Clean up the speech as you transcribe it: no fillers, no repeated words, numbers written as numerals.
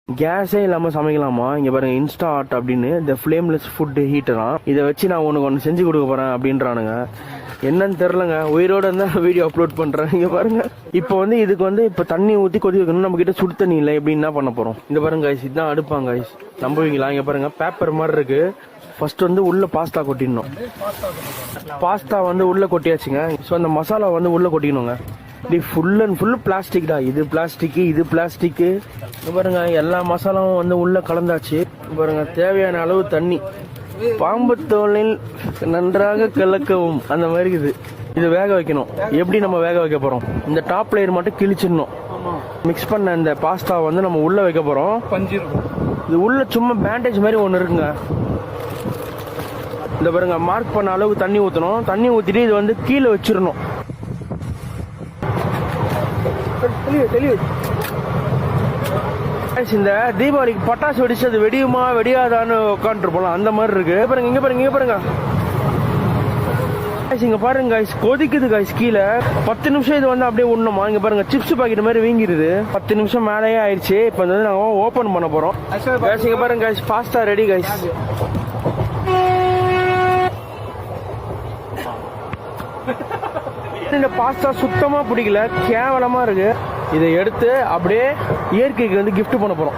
கேஸே இல்லாம சமைக்கலாமா? இங்க பாருங்க, இன்ஸ்டா ஆர்ட் அப்படின்னு இந்த ஃபிளேம்லெஸ் ஃபுட் ஹீட்டரா. இதை வச்சு நான் உனக்கு ஒன்று செஞ்சு கொடுக்க போறேன் அப்படின்றானுங்க. என்னன்னு தெரியலங்க. உயிரோட இருந்தா வீடியோ அப்லோட் பண்றேன். இங்க பாருங்க, இப்போ வந்து இதுக்கு வந்து இப்ப தண்ணி ஊத்தி கொதி வைக்கணும். நம்ம கிட்ட சுடு தண்ணி இல்லை, எப்படி என்ன பண்ண போறோம்? இந்த பாருங்க கைஸ், இதுதான் அடுப்பாங்க கைஸ். நம்புவீங்களா? இங்க பாருங்க, பேப்பர் மாதிரி இருக்கு. ஃபர்ஸ்ட் வந்து உள்ள பாஸ்தா கொட்டிடணும். பாஸ்தா வந்து உள்ள கொட்டியாச்சுங்க. ஸோ அந்த மசாலா வந்து உள்ள கொட்டிக்கணுங்க. இது ஃபுல் அண்ட் ஃபுல் பிளாஸ்டிக் தான். இது பிளாஸ்டிக், இது பிளாஸ்டிக். பாருங்க, எல்லா மசாலாவும் வந்து உள்ள கலந்தாச்சு. பாருங்க, தேவையான அளவு தண்ணி. பாம்பு தோலில் நன்றாக கலக்கவும், அந்த மாதிரி இது. இது வேக வைக்கணும். எப்படி நம்ம வேக வைக்க போறோம்? இந்த டாப் லேயர் மட்டும் கிழிச்சிடணும். மிக்ஸ் பண்ண இந்த பாஸ்தா வந்து நம்ம உள்ள வைக்க போறோம். இது உள்ள சும்மா பேண்டேஜ் மாதிரி ஒன்று இருக்குங்க. இந்த பாருங்க, மார்க் பண்ண அளவு தண்ணி ஊற்றணும். தண்ணி ஊற்றிட்டு இது வந்து கீழே வச்சிடணும். இந்த தீபாவளிக்கு பட்டாசு வெடிச்சு அது வெடியுமா வெடியாதான்னு உட்காந்துருப்போம், அந்த மாதிரி இருக்கு. பாருங்க, இங்க பாருங்க, இங்க பாருங்க. இங்க பாருங்க கைஸ், கொதிக்குது கைஸ். கீழே 10 நிமிஷம் இது வந்து அப்படியே உண்ணுமா. இங்க பாருங்க, சிப்ஸ் பாக்கெட் மாதிரி வீங்கிருது. 10 நிமிஷம் மேலேயே ஆயிடுச்சு. இப்போ வந்து நாங்க ஓபன் பண்ண போறோம். இங்க பாருங்க கைஸ், பாஸ்தா ரெடி கைஸ். இந்த பாஸ்தா சுத்தமா பிடிக்கல, கேவலமா இருக்கு. இதை எடுத்து அப்படியே இயற்கைக்கு வந்து கிஃப்ட் பண்ண போறோம்.